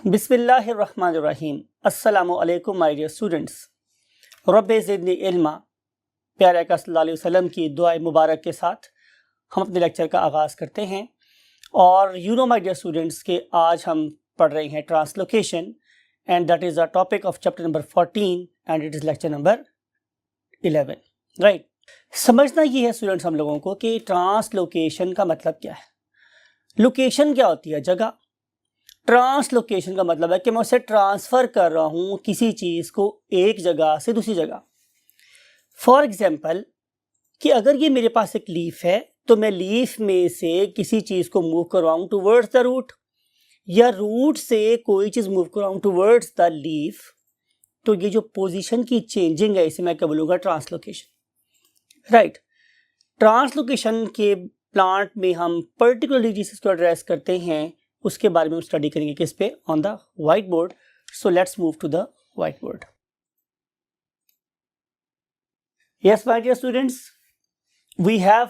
बिस्मिल्लाहिर्रहमानिर्रहीम। अस्सलामु अलैकुम माय डियर स्टूडेंट्स। रब्बे ज़िदनी इल्मा, प्यारे आका सल्लल्लाहु अलैहि वसल्लम की दुआ मुबारक के साथ हम अपने लेक्चर का आगाज़ करते हैं। और माय डियर स्टूडेंट्स के आज हम पढ़ रहे हैं translocation and that is the topic of chapter number 14 and it is lecture number 11। Right, समझना ये है स्टूडेंट्स हम लोगों को कि ट्रांसलोकेशन का मतलब क्या है। लोकेशन क्या होती है? जगह। ट्रांसलोकेशन का मतलब है कि मैं उसे ट्रांसफर कर रहा हूं किसी चीज को एक जगह से दूसरी जगह। फॉर एग्जाम्पल कि अगर ये मेरे पास एक लीफ है तो मैं लीफ में से किसी चीज को मूव करवाऊं टूवर्ड्स द रूट, या रूट से कोई चीज मूव करवाऊं टूवर्ड्स द लीफ, तो ये जो पोजीशन की चेंजिंग है इसे मैं क्या बोलूंगा? ट्रांसलोकेशन। राइट, ट्रांसलोकेशन के प्लांट में हम पर्टिकुलरली जिसको एड्रेस करते हैं उसके बारे में हम स्टडी करेंगे किस पे? On the white board. So let's move to the white board. Yes my dear students, we have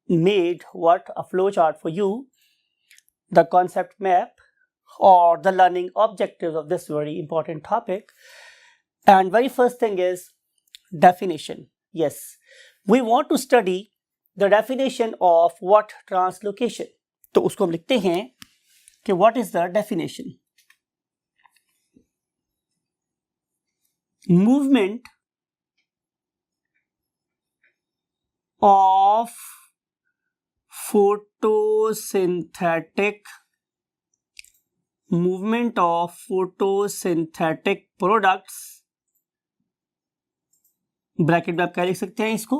made what a flow chart for you, the concept map or the learning objectives of this very important topic. And very first thing is definition. Yes, we want to study the definition of what? Translocation. तो उसको हम लिखते हैं कि what is the definition? Movement of photosynthetic products, bracket में आप क्या लिख सकते हैं इसको?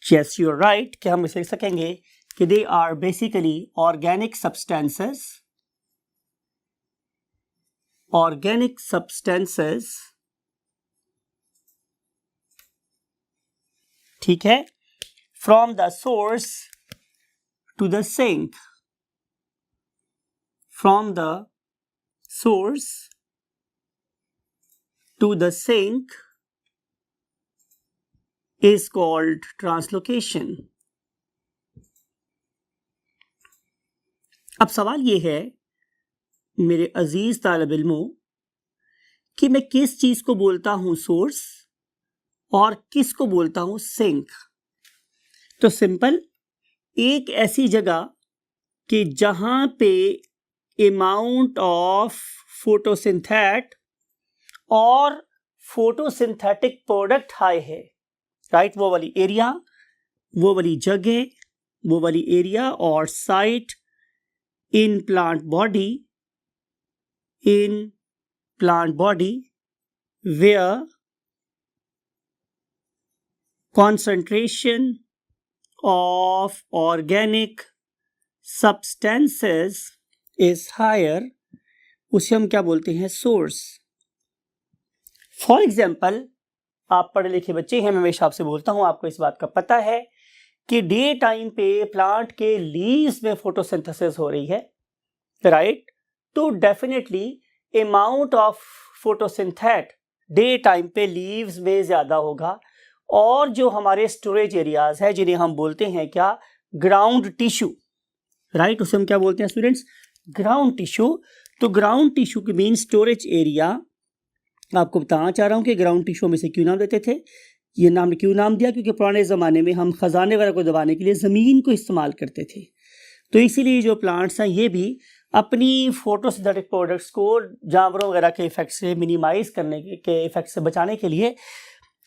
Yes, you are right कि हम इसे लिख सकेंगे कि they are basically organic substances, ठीक है, from the source to the sink, from the source to the sink is called translocation. अब सवाल ये है मेरे अजीज तालिब इल्मों कि मैं किस चीज को बोलता हूं सोर्स और किस को बोलता हूं सिंक। तो सिंपल, एक ऐसी जगह कि जहां पे अमाउंट ऑफ फोटोसिंथेट और फोटोसिंथेटिक प्रोडक्ट हाई है। राइट, वो वाली एरिया, वो वाली जगह, वो वाली एरिया और site in plant body where concentration of organic substances is higher, उसे हम क्या बोलते हैं? सोर्स। फॉर एग्जाम्पल, आप पढ़े लिखे बच्चे हैं, मैं हमेशा आपसे बोलता हूं, आपको इस बात का पता है कि डे टाइम पे प्लांट के लीव्स में फोटोसिंथेसिस हो रही है। राइट, तो definitely amount of photosynthate day time पे लीव्स में ज्यादा होगा। और जो हमारे स्टोरेज एरियाज है जिन्हें हम बोलते हैं क्या? Ground tissue. राइट, उसे हम क्या बोलते हैं स्टूडेंट्स? Ground tissue. तो ग्राउंड टिश्यू के मीन स्टोरेज एरिया। आपको बताना चाह रहा हूं कि ग्राउंड टिश्यू में से क्यों नाम देते थे। ये नाम क्यों नाम दिया? क्योंकि पुराने ज़माने में हम ख़जाने वगैरह को दबाने के लिए ज़मीन को इस्तेमाल करते थे। तो इसीलिए जो प्लांट्स हैं ये भी अपनी फोटोसिंथेटिक प्रोडक्ट्स को जानवरों वगैरह के इफेक्ट से मिनिमाइज करने के इफेक्ट से बचाने के लिए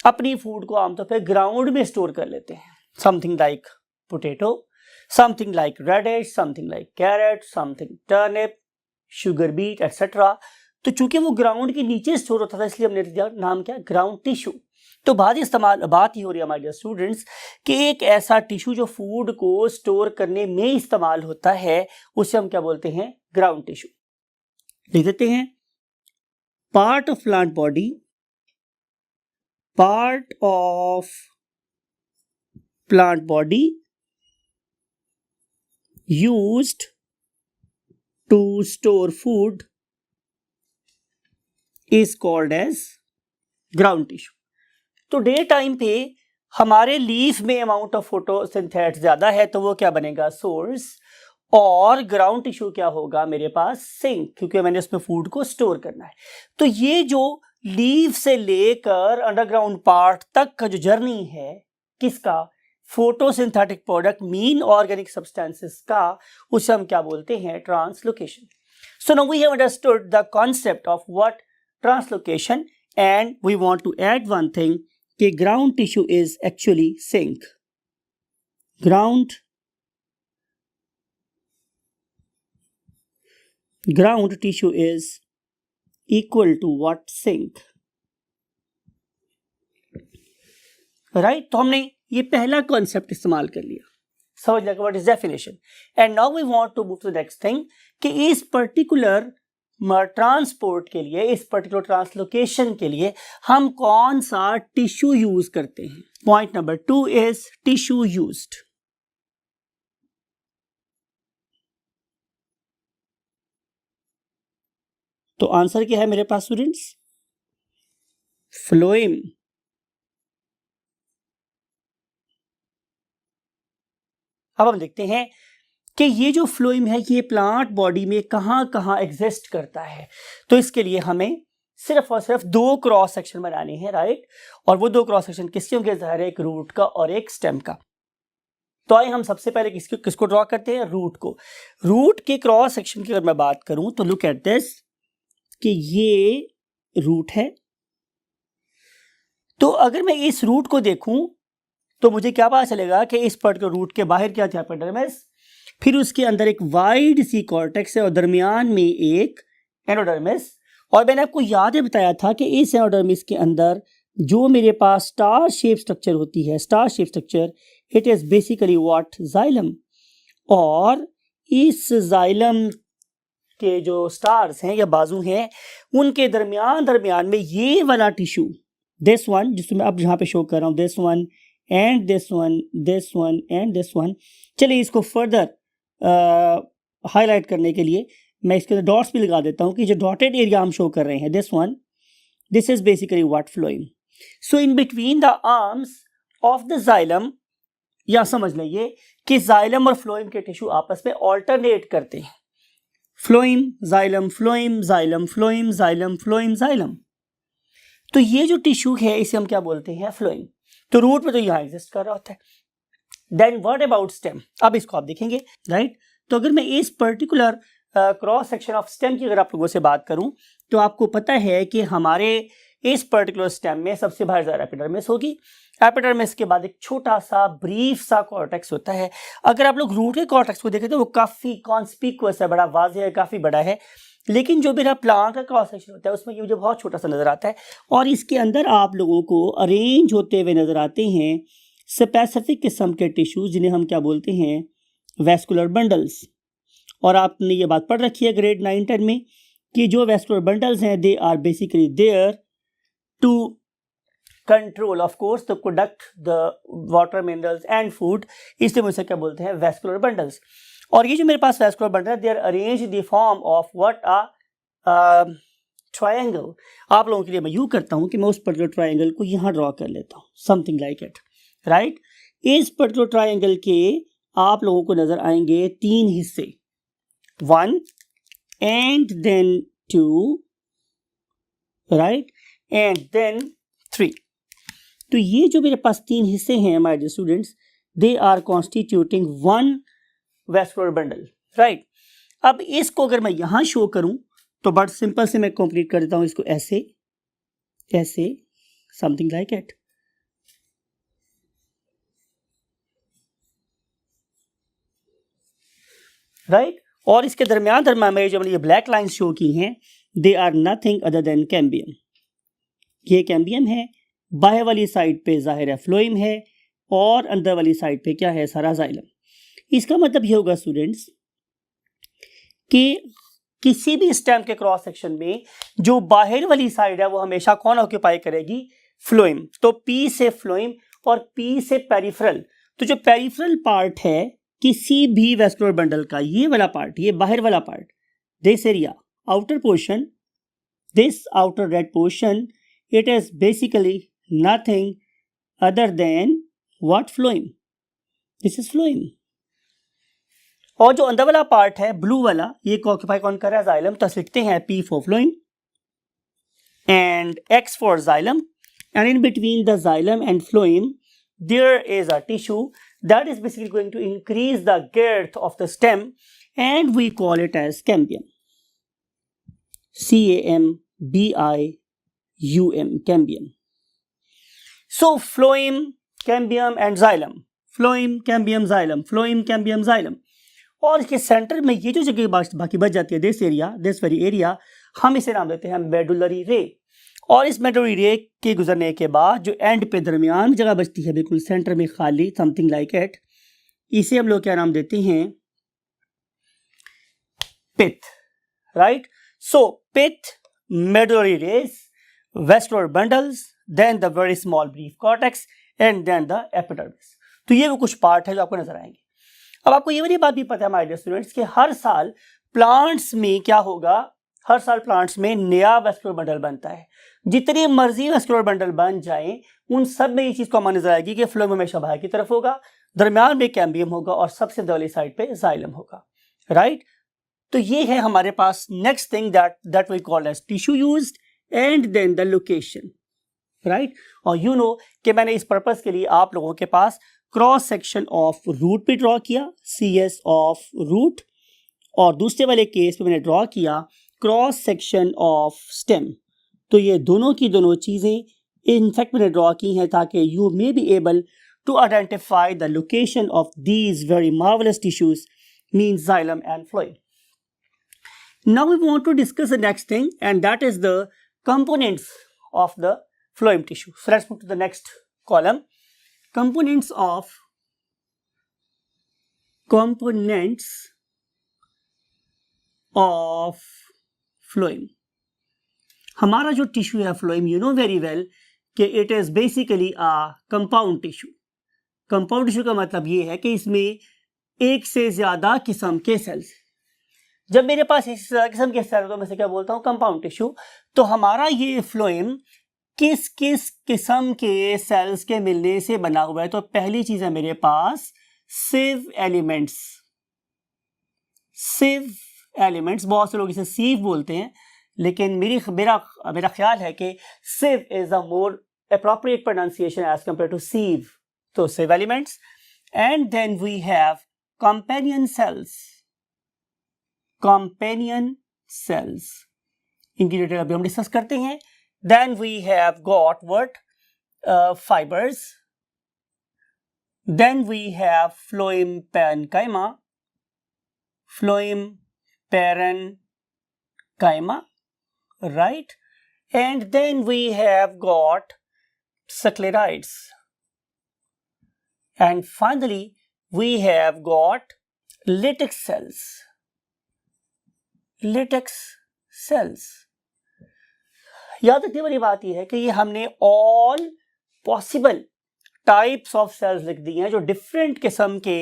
अपनी फूड को आमतौर पर ग्राउंड में स्टोर कर लेते हैं। Something like potato, something like radish, something like carrot, something turnip, sugar beet etcetera. तो चूंकि वो ग्राउंड के नीचे स्टोर होता था इसलिए हमने दिया नाम क्या? Ground tissue. तो बात ही हो रही है हमारे डियर स्टूडेंट्स कि एक ऐसा टिश्यू जो फूड को स्टोर करने में इस्तेमाल होता है उसे हम क्या बोलते हैं? Ground tissue. लिख देते हैं, part of plant body used to store food is called as ground tissue. तो डे टाइम पे हमारे लीफ में अमाउंट ऑफ फोटोसिंथेट ज्यादा है तो वो क्या बनेगा? सोर्स। और ग्राउंड टिश्यू क्या होगा मेरे पास, सिंक, क्योंकि मैंने उसमें फूड को स्टोर करना है। तो ये जो लीव से लेकर अंडरग्राउंड पार्ट तक का जो जर्नी है किसका, photosynthetic product mean organic substances का, उसे हम क्या बोलते हैं, translocation. So now we have understood the concept of what translocation, and we want to add one thing कि ground tissue is actually sink. Ground tissue is equal to what, sink, right? तो हमने ये पहला concept इस्तेमाल कर लिया, समझ लगा what is definition. And now we want to move to the next thing कि इस पर्टिकुलर ट्रांसपोर्ट के लिए, इस पर्टिकुलर ट्रांसलोकेशन के लिए हम कौन सा टिश्यू यूज करते हैं। Point number 2 is tissue used. तो आंसर क्या है मेरे पास स्टूडेंट्स, फ्लोएम। अब हम देखते हैं कि ये जो फ्लोएम है ये प्लांट बॉडी में कहां कहां एग्जिस्ट करता है। तो इसके लिए हमें सिर्फ और सिर्फ 2 क्रॉस सेक्शन बनाने हैं, राइट? और वो 2 क्रॉस सेक्शन किसके होंगे, ज़ाहिर है एक रूट का और एक स्टेम का। तो आइए हम सबसे पहले किसको ड्रॉ करते हैं, रूट को। रूट के क्रॉस सेक्शन की अगर मैं बात करूं तो लुक एट दिस कि ये रूट है। तो अगर मैं इस रूट को देखूं तो मुझे क्या पता चलेगा कि इस पर्टिकुलर रूट के बाहर क्या था, एपिडर्मिस, फिर उसके अंदर एक वाइड सी कॉर्टेक्स है और दरमियान में एक एंडोडर्मिस। और मैंने आपको याद है बताया था कि इस एंडोडर्मिस के अंदर जो मेरे पास स्टार शेप स्ट्रक्चर होती है, star shape structure, it is basically what, xylem. और इस जाइलम के जो स्टार्स हैं या बाजू हैं उनके दरमियान में ये वाला टिश्यू, दिस वन जिसको मैं अब यहाँ पे शो कर रहा हूँ, this one and this one, this one and this one. चलिए इसको फर्दर हाईलाइट करने के लिए मैं इसके अंदर डॉट्स भी लगा देता हूँ कि जो डॉटेड एरिया हम शो कर रहे हैं, this one, this is basically what, phloem. So in between the arms of the xylem, या समझ लीजिए कि जाइलम और फ्लोएम के टिश्यू आपस में ऑल्टरनेट करते हैं, phloem xylem, phloem xylem, phloem xylem, phloem xylem. तो ये जो टिश्यू है इसे हम क्या बोलते हैं, फ्लोएम। तो रूट में तो यहाँ एग्जिस्ट कर रहा होता है। देन व्हाट अबाउट स्टेम, अब इसको आप देखेंगे, राइट? तो अगर मैं इस particular cross section of stem की अगर आप लोगों से बात करूं तो आपको पता है कि हमारे इस पर्टिकुलर स्टेम में सबसे बाहर ज़रा एपिडर्मिस होगी। एपिडर्मिस के बाद एक छोटा सा ब्रीफ सा कॉर्टेक्स होता है। अगर आप लोग रूट के कॉर्टेक्स को देखें तो वो काफ़ी कॉन्स्पिक्यूअस है, बड़ा वाज़ेह है, काफ़ी बड़ा है। लेकिन जो मेरा प्लांट का क्रॉस सेक्शन होता है उसमें ये मुझे बहुत छोटा सा नज़र आता है। और इसके अंदर आप लोगों को अरेंज होते हुए नज़र आते हैं स्पेसिफिक किस्म के टिश्यूज, जिन्हें हम क्या बोलते हैं, वैस्कुलर बंडल्स। और आपने ये बात पढ़ रखी है ग्रेड 9-10 में कि जो वैस्कुलर बंडल्स हैं they are basically there to control of course the product the water minerals and food, इसलिए मुझे क्या बोलते हैं, वैस्कुलर बंडल्स। और ये जो मेरे पास वैस्कुलर बंडल है they are arrange the form of what a triangle. आप लोगों के लिए मैं यूँ करता हूँ कि मैं उस पर्टिकुलर ट्रायंगल को यहाँ ड्रॉ कर लेता हूँ, समथिंग लाइक इट, राइट? इस पर्टिकुलर ट्रायंगल के आप लोगों को नजर आएंगे 3 हिस्से, 1 and then 2, right, and then 3। तो ये जो मेरे पास 3 हिस्से हैं my dear students, they are constituting 1 vascular bundle, right? अब इसको अगर मैं यहां शो करूं तो बट सिंपल से मैं कंप्लीट कर देता हूं इसको ऐसे ऐसे, समथिंग लाइक इट, राइट? और इसके दरमियान में जो मैंने ये ब्लैक लाइंस शो की हैं they are nothing other than cambium. ये कैम्बियम है, बाहर वाली साइड पे जाहिर है फ्लोएम है और अंदर वाली साइड पे क्या है, सारा जाइलम। इसका मतलब ये होगा स्टूडेंट्स कि किसी भी स्टेम के क्रॉस सेक्शन में जो बाहर वाली साइड है वो हमेशा कौन ऑक्यूपाई करेगी, फ्लोएम। तो पी से फ्लोएम और पी से पेरिफेरल। तो जो पेरिफेरल पार्ट है किसी भी वैस्कुलर बंडल का, ये वाला पार्ट, ये बाहर वाला part, this area, outer portion, this outer red portion, it is basically nothing other than what, phloem. This is phloem, और जो अंदर वाला पार्ट है ब्लू वाला, ये ऑक्यूपाई कौन कर रहा है? जाइलम। तो लिखते हैं P for phloem and X for xylem, and in between the xylem and phloem there is a tissue that is basically going to increase the girth of the stem, and we call it as cambium. C-A-M-B-I-U-M, cambium. So phloem, cambium and xylem, phloem, cambium, xylem, phloem, cambium, xylem. और इसके centre में ये जो जगह बाकी बच जाती है, दिस वेरी एरिया, हम इसे नाम देते हैं मेडुलरी रे। और इस मेडुलरी रे के गुजरने के बाद जो एंड पे दरमियान जगह बचती है, बिल्कुल सेंटर में खाली, समथिंग लाइक इट, इसे हम लोग क्या नाम देते हैं? Pith, right? So pith, medullary rays, vascular bundles, then the very small brief cortex and then the epidermis. तो ये वो कुछ पार्ट है जो आपको नजर आएंगे। अब आपको ये वाली बात भी पता है माय डियर स्टूडेंट्स कि हर साल प्लांट्स में क्या होगा? हर साल प्लांट्स में नया वेस्कुलर बंडल बनता है। जितनी मर्जी वेस्कुलर बंडल बन जाए, उन सब में ये चीज कॉमन नजर आएगी कि फ्लोएम हमेशा बाहर की तरफ होगा, दरमियान में कैम्बियम होगा और सबसे वाली साइड पे जाइलम होगा, राइट? तो ये है हमारे पास next thing that we call as tissue used, and then the location, right? और यू नो कि मैंने इस पर्पस के लिए आप लोगों के पास क्रॉस सेक्शन ऑफ रूट पे ड्रॉ किया, CS ऑफ रूट, और दूसरे वाले केस पे मैंने ड्रॉ किया क्रॉस सेक्शन ऑफ स्टेम। तो ये दोनों की दोनों चीजें इनफैक्ट मैंने ड्रॉ की हैं ताकि you may be able to identify the location of these very marvellous tissues, means xylem and phloem. Now we want to discuss the next thing, and that is the components of the phloem tissue. So let's move to the next column. Components of phloem. हमारा जो tissue है phloem, you know very well कि it is basically a compound tissue. Compound tissue का मतलब ये है कि इसमें एक से ज्यादा किस्म के सेल्स। जब मेरे पास एक से ज्यादा किस्म के सेल, तो मैं से क्या बोलता हूँ? Compound tissue. तो हमारा ये फ्लोएम किस किस किस्म के सेल्स के मिलने से बना हुआ है? तो पहली चीज है मेरे पास सिव एलिमेंट्स। सिव एलिमेंट्स, बहुत से लोग इसे सीव बोलते हैं, लेकिन मेरा ख्याल है कि sieve is a more appropriate pronunciation as compared to sieve. So sieve elements, and then we have companion cells. इनकी डिटेल अभी हम डिस्कस करते हैं। Then we have got what? Fibers. Then we have phloem parenchyma. Right? And then we have got sclerites. And finally, we have got latex cells. याद रखने वाली बात यह है कि ये हमने all possible types of cells लिख दी हैं जो डिफरेंट किस्म के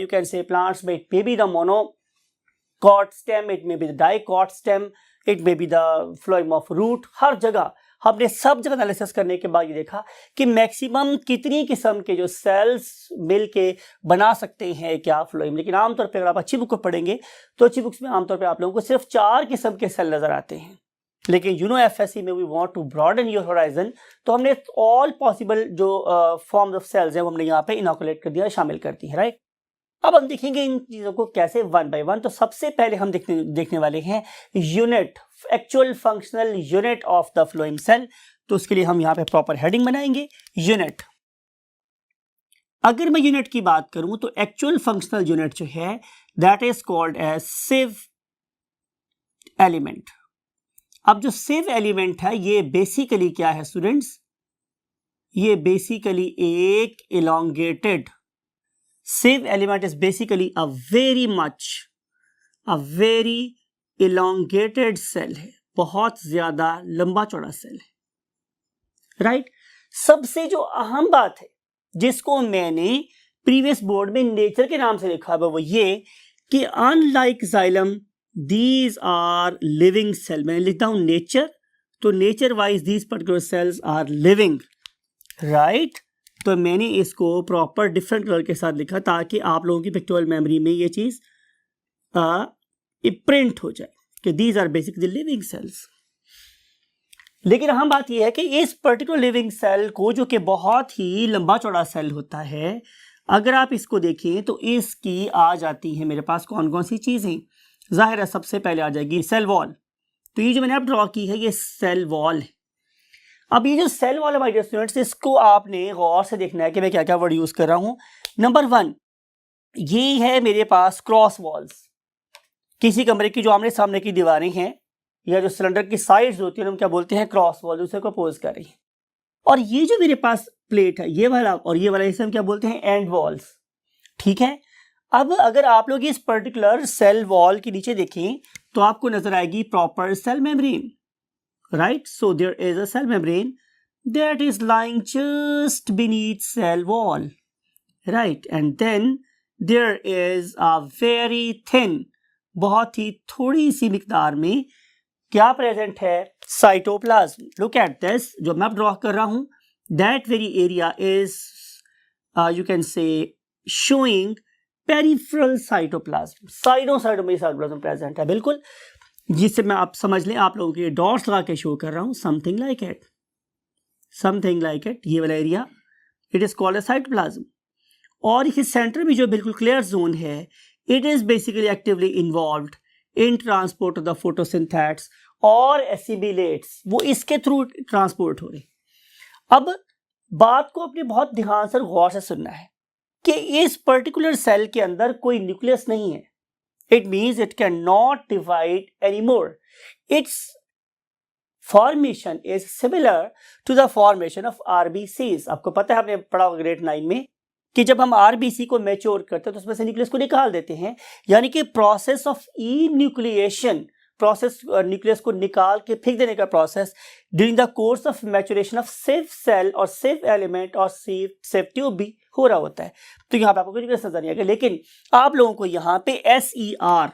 you can say plants में, it may be the monocot stem, it may be the dicot stem, it may be the phloem of root. हर जगह हमने सब जगह एनालिसिस करने के बाद ये देखा कि मैक्सिमम कितनी किस्म के जो सेल्स मिलके बना सकते हैं क्या फ्लोएम। लेकिन आमतौर पे अगर आप अच्छी बुक को पढ़ेंगे तो अच्छी बुक्स में आमतौर पे आप लोगों को सिर्फ 4 किस्म के सेल नजर आते हैं। लेकिन यू नो FSC में we want to broaden your horizon, तो हमने ऑल पॉसिबल जो फॉर्म्स ऑफ सेल्स हैं वो हमने यहाँ पे इनोकुलेट कर दिया, शामिल कर दी है, राइट? अब हम देखेंगे इन चीजों को कैसे वन बाय वन। तो सबसे पहले हम देखने वाले हैं unit, actual functional unit of the phloem cell. तो उसके लिए हम यहाँ पे प्रॉपर हेडिंग बनाएंगे, यूनिट। अगर मैं यूनिट की बात करूं तो एक्चुअल फंक्शनल यूनिट जो है that is called as sieve element. अब जो सिव एलिमेंट है ये बेसिकली क्या है स्टूडेंट्स? ये बेसिकली एक elongated sieve element is basically a very elongated cell है, बहुत ज्यादा लंबा चौड़ा सेल है, राइट? सबसे जो अहम बात है जिसको मैंने प्रीवियस बोर्ड में नेचर के नाम से लिखा है वो ये कि unlike xylem these are living cell. मैं लिखता हूं नेचर, तो nature wise these particular cells are living, right? तो मैंने इसको प्रॉपर डिफरेंट कलर के साथ लिखा ताकि आप लोगों की पिक्चुअल मेमोरी में ये चीज़ प्रिंट हो जाए कि these are basically living cells. लेकिन अहम बात यह है कि इस पर्टिकुलर लिविंग सेल को, जो कि बहुत ही लंबा चौड़ा सेल होता है, अगर आप इसको देखें तो इसकी आ जाती है मेरे पास कौन कौन सी चीज़ें। जाहिर है सबसे पहले आ जाएगी सेल वॉल। तो ये जो मैंने अब ड्रॉ की है ये सेल वॉल है। अब ये जो सेल वॉल है माय डियर स्टूडेंट्स, इसको आपने गौर से देखना है कि मैं क्या क्या वर्ड यूज़ कर रहा हूँ। नंबर 1, ये है मेरे पास क्रॉस वॉल्स। किसी कमरे की जो आमने सामने की दीवारें हैं या जो सिलेंडर की साइड्स होती हैं हम क्या बोलते हैं, क्रॉस वॉल, उसे को अपोज कर रही है। और ये जो मेरे पास प्लेट है ये वाला और ये वाला, इसे हम क्या बोलते हैं, एंड वॉल्स। ठीक है। अब अगर आप लोग इस पर्टिकुलर सेल वॉल के नीचे देखें तो आपको नजर आएगी proper cell membrane, right. So there is a cell membrane that is lying just beneath cell wall, right. And then there is a very thin, बहुत ही थोड़ी सी मिकदार में क्या प्रेजेंट है, साइटोप्लाज्म। लुक एट दिस, जो मैं ड्रॉ कर रहा हूं, that very area is you can से शोइंग पेरिफेरल साइटोप्लाज्म। साइडों में साइटोप्लाज्म प्रेजेंट है, बिल्कुल, जिससे मैं आप समझ लें, आप लोगों के डॉट्स लगा के शो कर रहा हूं, समथिंग लाइक इट, ये वाला area, it is called a cytoplasm. और इसके सेंटर में जो बिल्कुल क्लियर जोन है, it is basically actively involved in transport of the photosynthates और एसिमिलेट्स, वो इसके थ्रू ट्रांसपोर्ट हो रहे। अब बात को अपने बहुत ध्यान से गौर से सुनना है कि इस पर्टिकुलर सेल के अंदर कोई न्यूक्लियस नहीं है। It means it can not divide anymore. Its formation is similar to the formation of RBCs. आपको पता है, आपने पढ़ा होगा ग्रेड 9 में, कि जब हम आरबीसी को मैच्योर करते हैं तो उसमें से न्यूक्लियस को निकाल देते हैं, यानी कि process of enucleation, process nucleus को निकाल के फेंक देने का process during the course of maturation of sieve cell और सिव एलिमेंट और सिव ट्यूब भी हो रहा होता है। तो यहाँ पे आपको न्यूक्लियस नजर नहीं आएगा, लेकिन आप लोगों को यहाँ पे SER,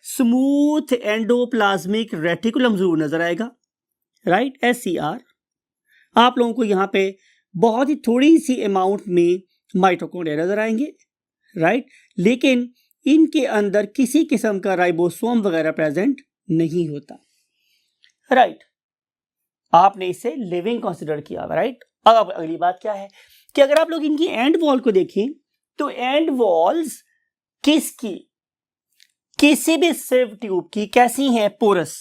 स्मूथ एंडोप्लाज्मिक रेटिकुलम जरूर नजर आएगा, राइट। SER। आप लोगों को यहाँ पे बहुत ही थोड़ी सी अमाउंट में माइटोकॉन्ड्रिया नजर आएंगे, राइट, लेकिन इनके अंदर किसी किस्म का राइबोसोम वगैरह प्रेजेंट नहीं होता, राइट। आपने इसे लिविंग कंसीडर किया, राइट। अब अगली बात क्या है कि अगर आप लोग इनकी एंड वॉल को देखें तो एंड वॉल्स किसकी, किसी भी सिव ट्यूब की कैसी हैं, पोरस,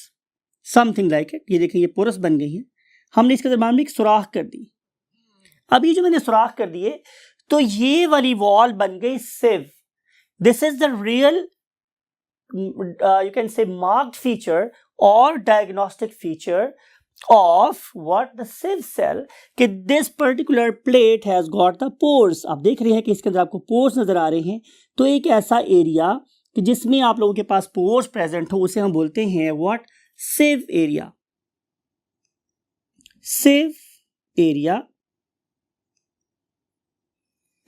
समथिंग लाइक इट। ये देखिए ये पोरस बन गई है, हमने इसके दरम्यान में एक सुराख कर दी। अब ये जो मैंने सुराख कर दिए तो ये वाली वॉल बन गई sieve. This is the real you can say marked feature और diagnostic feature of what the sieve cell, कि this particular plate has got the pores. आप देख रहे हैं कि इसके अंदर आपको पोर्स नजर आ रहे हैं। तो एक ऐसा एरिया कि जिसमें आप लोगों के पास पोर्स प्रेजेंट हो उसे हम बोलते हैं what, sieve area, sieve area.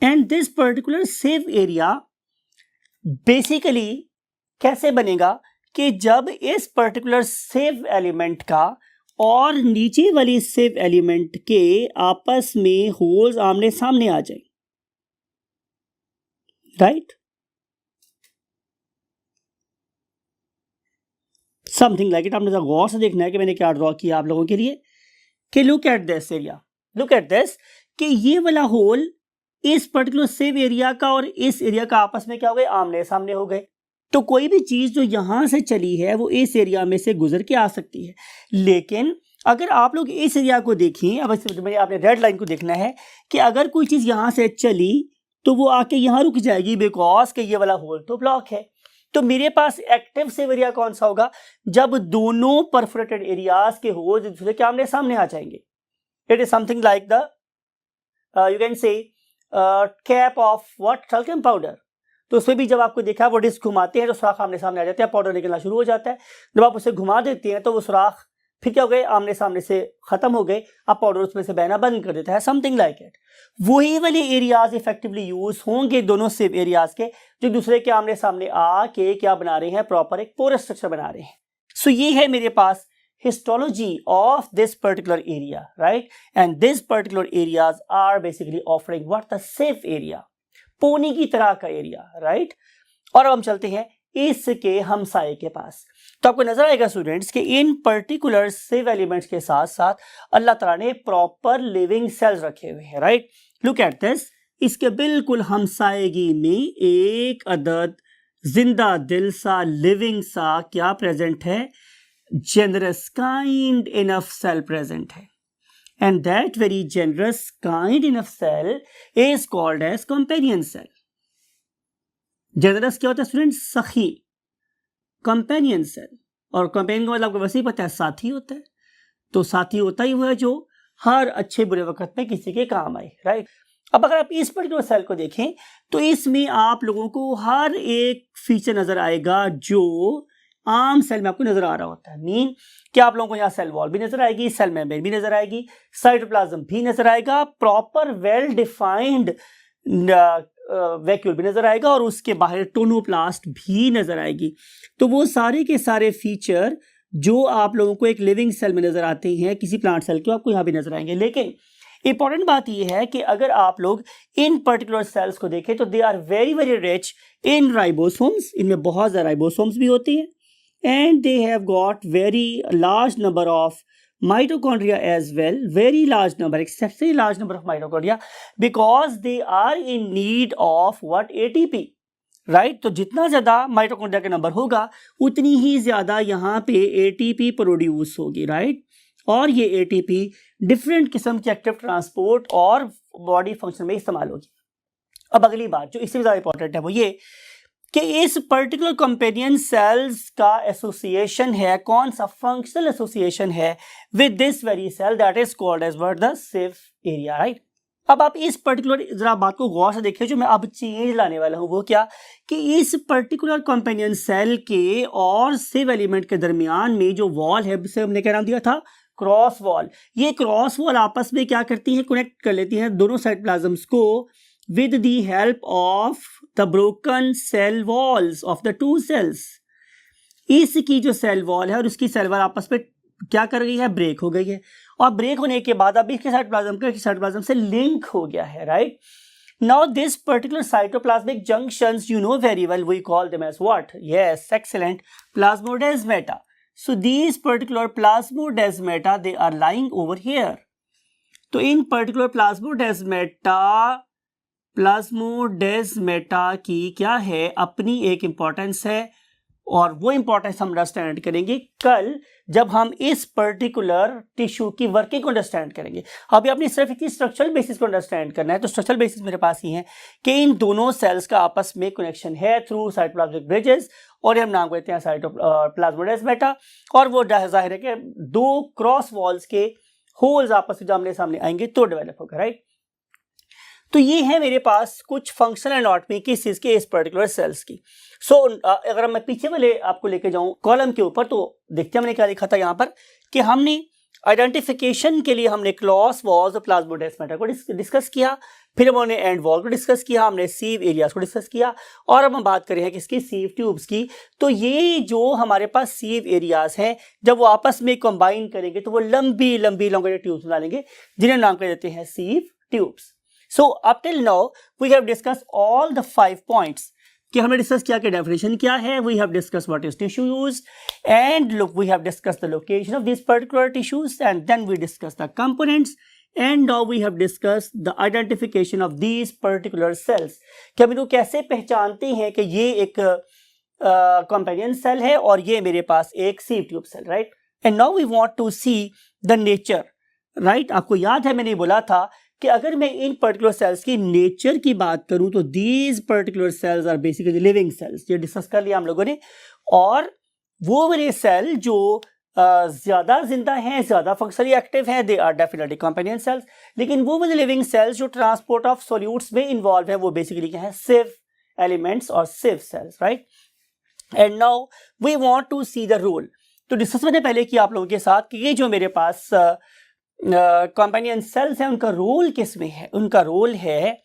And this particular sieve area basically कैसे बनेगा कि जब इस पर्टिकुलर सिव एलिमेंट का और नीचे वाली सिव एलिमेंट के आपस में होल्स आमने सामने आ जाए, राइट, समथिंग लाइक इट। आपने जरा गौर से देखना है कि मैंने क्या ड्रॉ किया आप लोगों के लिए, कि look at this area, look at this, कि ये वाला होल इस पर्टिकुलर सिव एरिया का और इस एरिया का आपस में क्या हो गए, आमने सामने हो गए। तो कोई भी चीज जो यहां से चली है वो इस एरिया में से गुजर के आ सकती है। लेकिन अगर आप लोग इस एरिया को देखें, अब आपने रेड लाइन को देखना है कि अगर कोई चीज यहां से चली तो वो आके यहां रुक जाएगी, बिकॉज के ये वाला होल तो ब्लॉक है। तो मेरे पास एक्टिव सिव एरिया कौन सा होगा, जब दोनों परफोरेटेड एरियाज के होल्स दूसरे के आमने सामने आ जाएंगे। It is something like the you can से cap of what, talcum powder. तो उसमें भी जब आपको देखा वो डिस्क घुमाते हैं तो सुराख आमने सामने आ जाते हैं, पाउडर निकलना शुरू हो जाता है। जब आप उसे घुमा देते हैं तो वो सुराख फिर क्या हो गए, आमने सामने से खत्म हो गए, अब पाउडर उसमें से बहना बंद कर देता है, समथिंग लाइक इट। वही वाले एरियाज इफेक्टिवली यूज होंगे दोनों सिव एरियाज के, जो दूसरे के आमने सामने आके क्या बना रहे हैं, प्रॉपर एक पोरस स्ट्रक्चर बना रहे हैं। सो ये है मेरे पास histology of this particular area, right? And these particular areas are basically offering what? The safe area, पोनी की तरह का एरिया, राइट? और अब हम चलते हैं इसके हमसाये के पास। तो आपको नजर आएगा स्टूडेंट्स कि इन पर्टिकुलर सेव एलिमेंट्स के साथ साथ अल्लाह ताला ने प्रॉपर लिविंग सेल्स रखे हुए हैं, राइट? लुक एट दिस, इसके बिल्कुल हमसायगी में एक अदद जिंदा दिल सा लिविंग सा क्या प्रेजेंट है? Generous kind enough cell present है, and that very generous kind enough cell is called as companion cell. generous क्या होता है स्टूडेंट? सखी, companion cell, और companion का मतलब आपको वैसे ही पता है, साथी होता है। तो साथी होता ही हुआ जो हर अच्छे बुरे वक्त में किसी के काम आए, राइट? अब अगर आप इस पर्टिकुलर सेल को देखें तो इसमें आप लोगों को हर एक फीचर नजर आएगा जो आम सेल में आपको नजर आ रहा होता है। मीन कि आप लोगों को यहाँ सेल वॉल भी नजर आएगी, सेल मेम्ब्रेन भी नजर आएगी, साइटोप्लाज्म भी नजर आएगा, प्रॉपर वेल डिफाइंड वैक्यूल भी नजर आएगा और उसके बाहर टोनोप्लास्ट भी नजर आएगी। तो वो सारे के सारे फीचर जो आप लोगों को एक लिविंग सेल में नजर आते हैं किसी प्लांट सेल के, आपको यहाँ भी नजर आएंगे। लेकिन इंपॉर्टेंट बात यह है कि अगर आप लोग इन पर्टिकुलर सेल्स को देखें तो they are very very rich in ribosomes, इनमें बहुत ज़्यादा राइबोसोम्स भी होती हैं, and they have got very large number of mitochondria as well, very large number, exceptionally large number of mitochondria, because they are in need of what? ATP, right? तो जितना ज़्यादा mitochondria का नंबर होगा उतनी ही ज़्यादा यहाँ पे ATP प्रोड्यूस होगी, राइट? और ये ATP डिफरेंट किस्म के एक्टिव ट्रांसपोर्ट और बॉडी फंक्शन में इस्तेमाल होगी। अब अगली बात जो इससे भी ज़्यादा इंपॉर्टेंट है वो ये कि इस पर्टिकुलर कंपेनियन सेल्स का एसोसिएशन है, कौन सा फंक्शनल एसोसिएशन है with this very cell that is called as what? The safe area, right? अब आप इस पर्टिकुलर जरा बात को गौर से देखिए, जो मैं अब चेंज लाने वाला हूं वो क्या कि इस पर्टिकुलर कंपेनियन सेल के और सेव एलिमेंट के दरमियान में जो वॉल है उसे हमने क्या नाम दिया था? Cross wall. ये क्रॉस वॉल आपस में क्या करती है? कनेक्ट कर लेती है दोनों साइटोप्लाज्म्स को with the help of the broken cell walls of the two cells. इसकी जो सेल वॉल है और उसकी सेल वॉल आपस में क्या कर गई है? ब्रेक हो गई है, और ब्रेक होने के बाद अब इसके साइटोप्लाज्म से लिंक हो गया है, right? Now this particular cytoplasmic junctions you know very well, we call them as what? Yes, excellent, plasmodesmata. So these particular plasmodesmata they are lying over here. तो इन पर्टिकुलर प्लाज्मोडेस्मेटा की क्या है? अपनी एक इंपॉर्टेंस है, और वो इंपॉर्टेंस हम अंडरस्टैंड करेंगे कल जब हम इस पर्टिकुलर टिश्यू की वर्किंग को अंडरस्टैंड करेंगे। अभी अपनी सिर्फ इतनी स्ट्रक्चरल बेसिस को अंडरस्टैंड करना है। तो स्ट्रक्चरल बेसिस मेरे पास ही है कि इन दोनों सेल्स का आपस में कनेक्शन है थ्रू साइटोप्लाज्मिक ब्रिजेस, और हम नाम कहते हैं प्लाज्मोडेस्मेटा। और वो जाहिर है कि दो क्रॉस वॉल्स के होल्स आपस में आमने सामने आएंगे तो डेवलप होगा, राइट? तो ये है मेरे पास कुछ फंक्शनल एनाटॉमी की चीज के इस पर्टिकुलर सेल्स की। सो अगर मैं पीछे वाले आपको लेके जाऊं कॉलम के ऊपर तो देखते हैं हमने क्या लिखा था यहाँ पर कि हमने आइडेंटिफिकेशन के लिए हमने क्रॉस वॉल्स और प्लाज्मोडेस्मेटा को डिस्कस किया, फिर हमने एंड वॉल को डिस्कस किया, हमने सीव एरियाज को डिस्कस किया, और अब हम बात करें किसकी? सीव ट्यूब्स की। तो ये जो हमारे पास सीव एरियाज हैं जब वो आपस में कंबाइन करेंगे तो वो लंबी लंबी लॉन्गेटेड ट्यूब्स बना लेंगे जिन्हें नाम कर देते हैं sieve tubes. So up till now we have discussed all the 5 points कि हमने डिस्कस किया कि डेफिनेशन क्या है, we have discussed what is tissue used, and look we have discussed the location of these particular tissues, and then we discussed the components, and now we have discussed the identification of these particular cells कि हम इनको कैसे पहचानते हैं कि ये एक companion cell है और ये मेरे पास एक sieve tube cell, right? And now we want to see the nature, right? आपको याद है मैंने बोला था कि अगर मैं इन पर्टिकुलर सेल्स की नेचर की बात करूं तो these particular cells are basically living cells, ये डिस्कस कर लिया हम लोगों ने। और वो वाले सेल जो ज्यादा जिंदा हैं, ज्यादा फंक्शनली एक्टिव हैं, they are definitely companion cells. लेकिन वो वाले लिविंग सेल्स जो ट्रांसपोर्ट ऑफ सॉल्यूट्स में इन्वॉल्व है वो बेसिकली क्या है? सिव एलिमेंट्स और sieve cells, right? And now we want to see the role. तो डिस्कस मैंने पहले किया आप लोगों के साथ कि ये जो मेरे पास कंपेनियन सेल्स हैं उनका रोल किस में है? उनका रोल है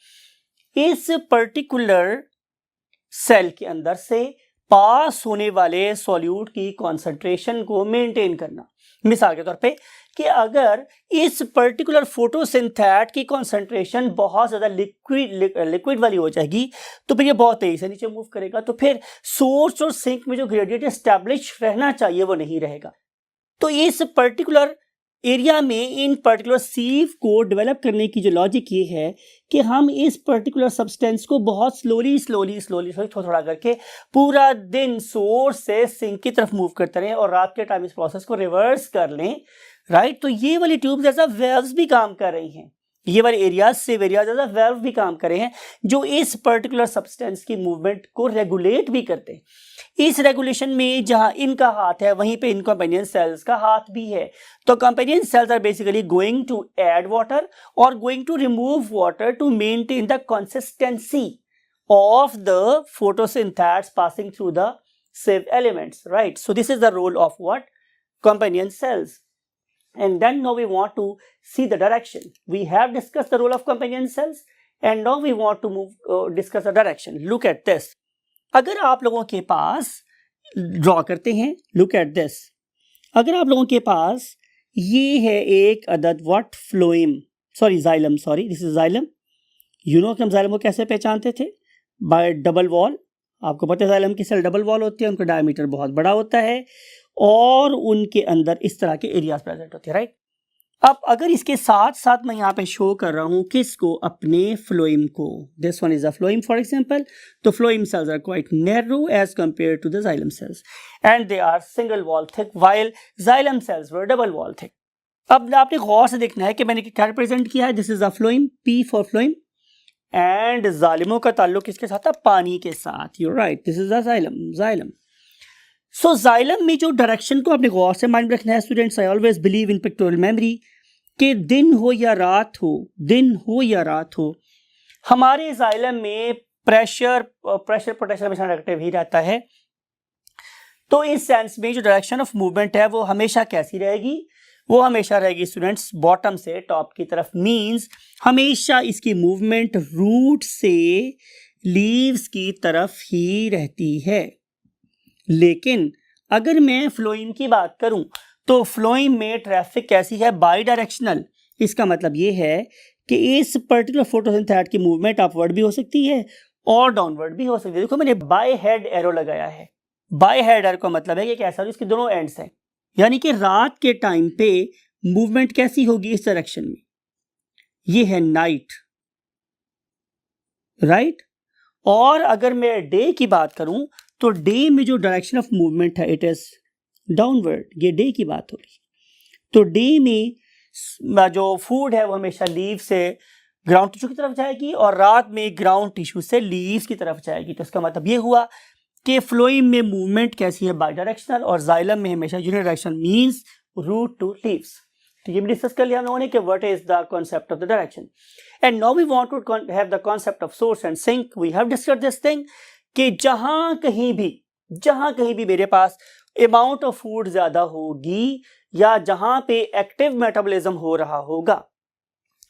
इस पर्टिकुलर सेल के अंदर से पास होने वाले सॉल्यूट की कॉन्सेंट्रेशन को मेंटेन करना। मिसाल के तौर पे कि अगर इस पर्टिकुलर फोटोसिंथेट की कॉन्सेंट्रेशन बहुत ज़्यादा लिक्विड वाली हो जाएगी तो फिर ये बहुत तेजी से नीचे मूव करेगा, तो फिर सोर्स और सिंक में जो ग्रेडियंट एस्टैब्लिश रहना चाहिए वो नहीं रहेगा। तो इस पर्टिकुलर एरिया में इन पर्टिकुलर सीव को डेवलप करने की जो लॉजिक ये है कि हम इस पर्टिकुलर सब्सटेंस को बहुत स्लोली थोड़ा करके पूरा दिन सोर्स से सिंक की तरफ मूव करते रहें और रात के टाइम इस प्रोसेस को रिवर्स कर लें, राइट। तो ये वाली ट्यूब्स एज अ वेल्व्स भी काम कर रही हैं, ये वाले एरियाज से एरियाज एज अ वेल्व भी काम कर रहे हैं जो इस पर्टिकुलर सब्सटेंस की मूवमेंट को रेगुलेट भी करते हैं। इस रेगुलेशन में जहां इनका हाथ है वहीं पे इन कंपेनियन सेल्स का हाथ भी है। तो companion cells are basically going to add water और going to remove water to maintain the consistency of the photosynthetes passing through the sieve elements, right? So this is the role of what? Companion cells. And then now we want to see the direction. We have discussed the role of companion cells and now we want to discuss the direction. Look at this. अगर आप लोगों के पास draw करते हैं, look at this. अगर आप लोगों के पास ये है एक अदद what? xylem, this is xylem. You know कि हम xylem को कैसे पहचानते थे? Bye double wall. आपको पता है जाइलम की सेल डबल वॉल होती है, उनका डायमीटर बहुत बड़ा होता है और उनके अंदर इस तरह के एरियाज प्रेजेंट होते हैं, राइट। अब अगर इसके साथ साथ मैं यहाँ पे शो कर रहा हूँ किसको? अपने फ्लोएम को। This one is a phloem for example. तो phloem cells are quite narrow as compare to the xylem cells and they are single wall thick while xylem cells were double wall thick. अब आपने गौर से देखना है कि मैंने क्या represent किया है। This is a phloem, P for phloem, and जालिमों का ताल्लुक किसके साथ था? पानी के साथ। You right, this is the xylem. So xylem में जो डायरेक्शन को आपने गौर से माइंड में रखना है students. I always believe in pictorial memory कि दिन हो या रात हो, हमारे जाइलम में प्रेशर पोटेंशियल हमेशा नेगेटिव ही रहता है। तो इस सेंस में जो डायरेक्शन ऑफ मूवमेंट है वो हमेशा कैसी रहेगी? वो हमेशा रहेगी स्टूडेंट्स बॉटम से टॉप की तरफ। मींस हमेशा इसकी मूवमेंट रूट से लीव्स की तरफ ही रहती है। लेकिन अगर मैं फ्लोएम की बात करूं तो फ्लोएम में ट्रैफिक कैसी है? By directional. इसका मतलब ये है कि इस पर्टिकुलर फोटोसिंथेट की मूवमेंट अपवर्ड भी हो सकती है और डाउनवर्ड भी हो सकती है। देखो मैंने बाय हेड एरो लगाया है। बाय हेड एरो का मतलब है कि कैसा, इसके दोनों एंड्स हैं, यानी कि रात के टाइम पे मूवमेंट कैसी होगी इस डायरेक्शन में? ये है नाइट, राइट। और अगर मैं डे की बात करूं तो डे में जो डायरेक्शन ऑफ मूवमेंट है इट इज डाउनवर्ड। ये डे की बात हो रही। तो डे में जो फूड है वो हमेशा लीव से ग्राउंड टिश्यू की तरफ जाएगी और रात में ग्राउंड टिश्यू से लीव्स की तरफ जाएगी। तो इसका मतलब ये हुआ कि फ्लोएम में मूवमेंट कैसी है? बाई डायरेक्शनल, और जाइलम में हमेशा unit direction means root to leaves. तो ये भी डिस्कस कर लिया हम लोगों ने कि what is the concept of the direction. And now we want to have the concept of source and sink. We have discussed this thing कि जहां कहीं भी मेरे पास अमाउंट ऑफ फूड ज्यादा होगी या जहां पे एक्टिव मेटाबॉलिज्म हो रहा होगा,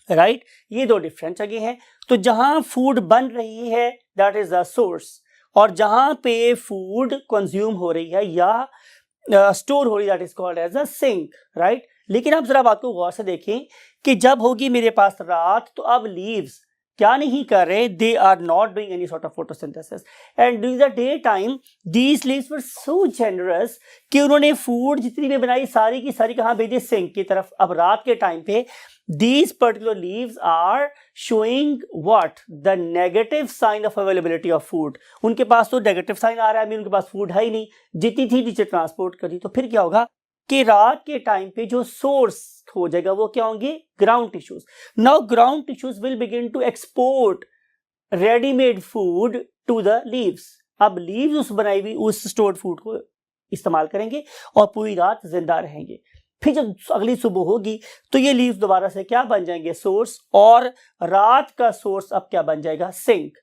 राइट, ये दो डिफरेंट जगह हैं। तो जहां फूड बन रही है दैट इज द सोर्स, और जहां पे फूड कंज्यूम हो रही है या स्टोर हो रही है that is called as a sink, right. लेकिन आप जरा बात को गौर से देखें कि जब होगी मेरे पास रात तो अब लीव्स क्या नहीं कर रहे? They are not doing any sort of photosynthesis and during the day time these leaves were so generous कि उन्होंने फूड जितनी भी बनाई सारी की सारी कहाँ भेजी? सिंक की तरफ। अब रात के टाइम पे these particular leaves are showing what? The negative sign of availability of food. उनके पास तो नेगेटिव साइन आ रहा है, उनके पास फूड है ही नहीं, जितनी थी नीचे ट्रांसपोर्ट करी। तो फिर क्या होगा कि रात के टाइम पे जो सोर्स हो जाएगा वो क्या होंगे? Ground tissues. Now ground tissues will begin to export readymade food to the leaves. अब लीव्स उस बनाई हुई उस स्टोर्ड फूड को इस्तेमाल करेंगे और पूरी रात जिंदा रहेंगे। फिर जब अगली सुबह होगी तो ये लीव्स दोबारा से क्या बन जाएंगे? सोर्स, और रात का सोर्स अब क्या बन जाएगा? सिंक।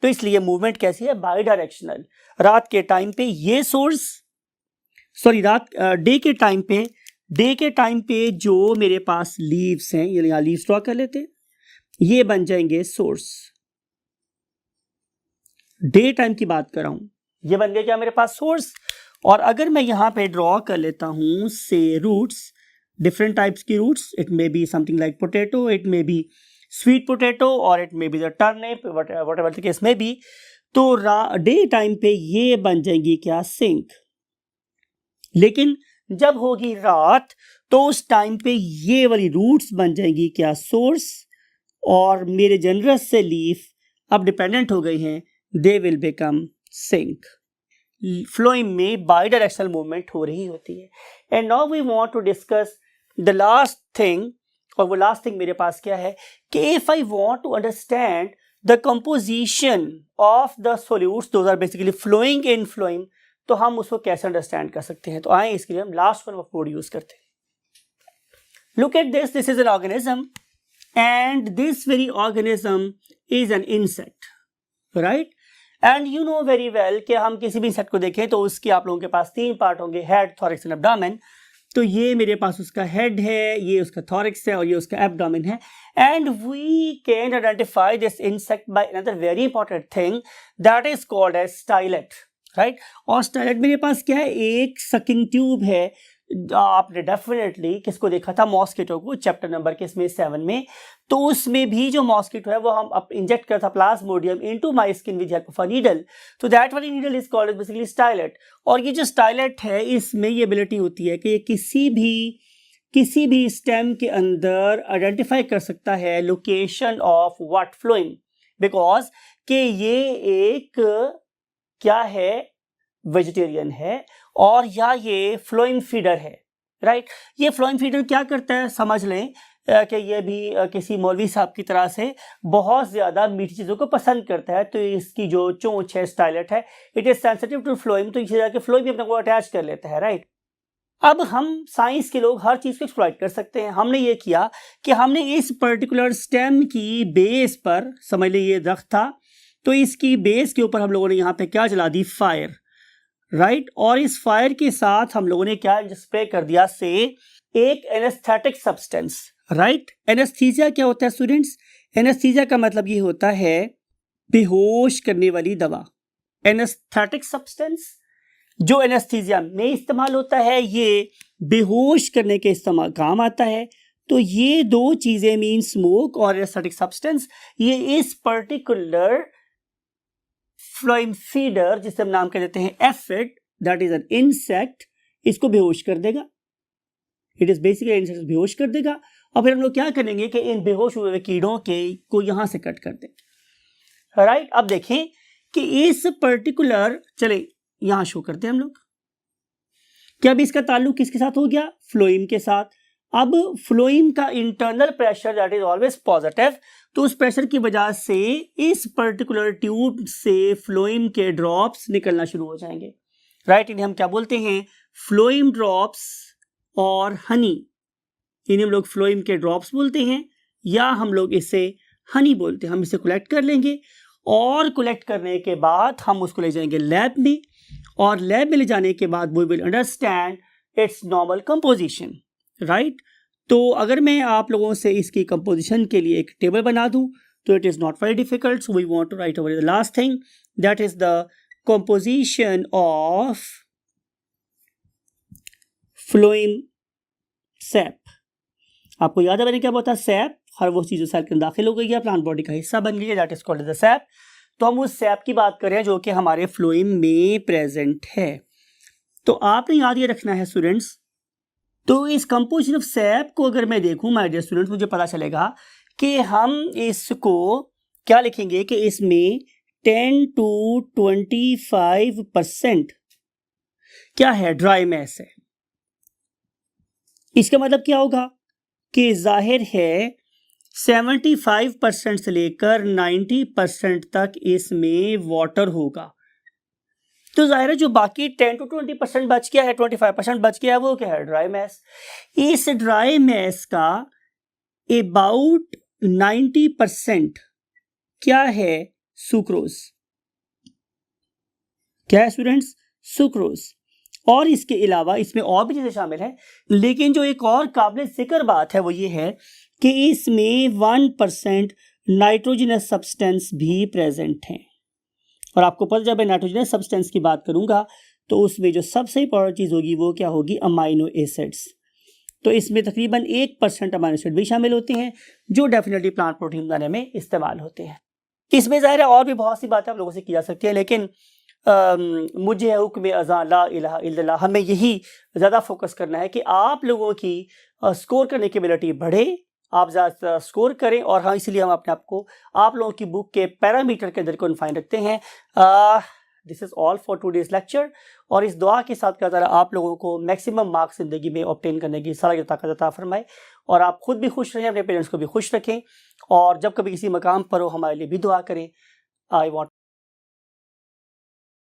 तो इसलिए मूवमेंट कैसी है? By directional. रात के टाइम पे ये सोर्स, डे के टाइम पे जो मेरे पास लीव्स हैं, ये यहाँ लीव्स ड्रॉ कर लेते हैं, ये बन जाएंगे सोर्स। डे टाइम की बात कर रहा हूं, ये बन गया क्या मेरे पास सोर्स। और अगर मैं यहाँ पे ड्रॉ कर लेता हूँ से रूट्स, डिफरेंट टाइप्स की roots, it may be something like potato, it may be sweet potato और it may be the turnip, whatever the case may be, तो डे टाइम पे ये बन जाएंगी क्या सिंक। लेकिन जब होगी रात तो उस टाइम पे ये वाली रूट्स बन जाएंगी क्या सोर्स, और मेरे जनरस से लीफ अब डिपेंडेंट हो गई हैं, they will become sink. Phloem में बाई डायरेक्शनल मूवमेंट हो रही होती है। And now we want to discuss the last thing, और वो लास्ट थिंग मेरे पास क्या है कि if I want to understand the composition of the solutes those are basically flowing in phloem, तो हम उसको कैसे अंडरस्टैंड कर सकते हैं। तो आए इसके लिए हम last one of code use करते हैं। Look at this, this is an organism and this very organism is an insect, right? And you know very well कि हम किसी भी इंसेक्ट को देखें तो उसके आप लोगों के पास 3 पार्ट होंगे, हेड, थॉरिक्स एंड एब्डोमेन। तो ये मेरे पास उसका हेड है, ये उसका थॉरिक्स है और ये उसका एब्डोमेन है। And we can identify this insect by another very important thing that is called as stylet, right? और स्टाइलेट मेरे पास क्या है, एक सकिंग ट्यूब है। आपने डेफिनेटली किसको देखा था, मॉस्किटो को, चैप्टर नंबर किसमें 7 में। तो उसमें भी जो मॉस्किटो है वो हम अब इंजेक्ट करता Plasmodium into my skin with help of a needle. तो दैट वाली needle is called basically stylet. और ये जो स्टाइलेट है इसमें ये एबिलिटी होती है कि ये किसी भी स्टेम के अंदर आइडेंटिफाई कर सकता है location of what flowing, because कि ये एक क्या है, वेजिटेरियन है और या ये फ्लोइम फीडर है, राइट? ये फ्लोइम फीडर क्या करता है, समझ लें कि ये भी किसी मौलवी साहब की तरह से बहुत ज़्यादा मीठी चीज़ों को पसंद करता है। तो इसकी जो चोंच है, स्टाइलेट है, it is sensitive to phloem, तो इसे जाके फ्लोइम भी अपने को अटैच कर लेता है, राइट? अब हम साइंस के लोग हर चीज़ को एक्सप्लॉइट कर सकते हैं। हमने ये किया कि हमने इस पर्टिकुलर स्टेम की बेस पर, समझ लीजिए ये दरख्त था, तो इसकी बेस के ऊपर हम लोगों ने यहाँ पे क्या जला दी, फायर, राइट? और इस फायर के साथ हम लोगों ने क्या स्प्रे कर दिया से एक एनेस्थेटिक सब्सटेंस, राइट? एनेस्थीसिया क्या होता है स्टूडेंट्स? एनेस्थीसिया का मतलब ये होता है बेहोश करने वाली दवा। एनेस्थेटिक सब्सटेंस जो एनेस्थीसिया में इस्तेमाल होता है, ये बेहोश करने के इस्तेमाल काम आता है। तो ये दो चीजें मीन स्मोक और एनेस्थेटिक सब्सटेंस, ये इस पर्टिकुलर फ्लोइम फीडर, जिसे हम नाम कह देते हैं aphid, that is an insect, इसको बेहोश कर देगा। इट इज बेसिकली इंसेक्ट बेहोश कर देगा। और फिर हम लोग क्या करेंगे कि इन बेहोश हुए कीड़ों के को यहां से कट कर देंगे, राइट? अब देखें कि इस पर्टिकुलर, चले यहां शो करते हैं हम लोग कि अब इसका ताल्लुक किसके साथ हो गया, फ्लोइम के साथ। अब फ्लोइम का internal pressure that is always positive, तो उस प्रेशर की वजह से इस पर्टिकुलर ट्यूब से फ्लोइम के ड्रॉप्स निकलना शुरू हो जाएंगे, राइट? इन्हें हम क्या बोलते हैं, फ्लोइम ड्रॉप्स और हनी। इन्हें हम लोग फ्लोइम के ड्रॉप्स बोलते हैं या हम लोग इसे हनी बोलते हैं। हम इसे कलेक्ट कर लेंगे और कलेक्ट करने के बाद हम उसको ले जाएंगे लैब में, और लैब में ले जाने के बाद we will understand its normal composition, right? तो अगर मैं आप लोगों से इसकी कंपोजिशन के लिए एक टेबल बना दूं तो it is not very difficult. So we want to write over the last thing, that is the composition of phloem sap. आपको याद है मैंने क्या बोला, सैप हर वो चीज़ जो सेल के अंदर दाखिल हो गई है, प्लांट बॉडी का हिस्सा बन गई है, that is called the SAP. तो हम उस सैप की बात करें जो कि हमारे फ्लोइम में प्रेजेंट है। तो आपने याद ये रखना है स्टूडेंट्स, तो इस कंपोजिशन ऑफ सैप को अगर मैं देखूं माय डियर स्टूडेंट्स, मुझे पता चलेगा कि हम इसको क्या लिखेंगे कि इसमें 10 to 25% क्या है, ड्राई मैस है। इसका मतलब क्या होगा कि जाहिर है 75% से लेकर 90% तक इसमें वाटर होगा। तो जाहिर है जो बाकी 10 to 20% बच गया है, 25% बच गया है, वो क्या है, ड्राई मैस। इस ड्राई मैस का अबाउट 90% क्या है, सुक्रोज। क्या है स्टूडेंट्स, सुक्रोज। और इसके अलावा इसमें और भी चीजें शामिल है, लेकिन जो एक और काबिल जिक्र बात है वो ये है कि इसमें 1% नाइट्रोजनस सब्सटेंस भी प्रेजेंट है। और आपको पता जब मैं नाइट्रोजनस सब्सटेंस की बात करूंगा तो उसमें जो सबसे इंपॉर्टेंट चीज़ होगी वो क्या होगी, अमाइनो एसिड्स। तो इसमें तकरीबन 1% अमाइनो एसिड भी शामिल होते हैं जो डेफिनेटली प्लांट प्रोटीन बनाने में इस्तेमाल होते हैं। इसमें ज़ाहिर है और भी बहुत सी बातें आप लोगों से की जा सकती है, लेकिन मुझे हुक्म अज़ा ला इलाहा इल्लल्लाह, हमें यही ज़्यादा फोकस करना है कि आप लोगों की स्कोर करने की एबिलिटी बढ़े, आप ज़्यादा स्कोर करें। और हाँ, इसीलिए हम अपने आप को आप लोगों की बुक के पैरामीटर के अंदर कन्फाइन रखते हैं। This is all for today's lecture. और इस दुआ के साथ क्या ताला आप लोगों को मैक्सिमम मार्क्स ज़िंदगी में ऑब्टेन करने की सारी ताकत अता फरमाए, और आप खुद भी खुश रहें, अपने पेरेंट्स को भी खुश रखें, और जब कभी किसी मकाम पर हो हमारे लिए भी दुआ करें। I want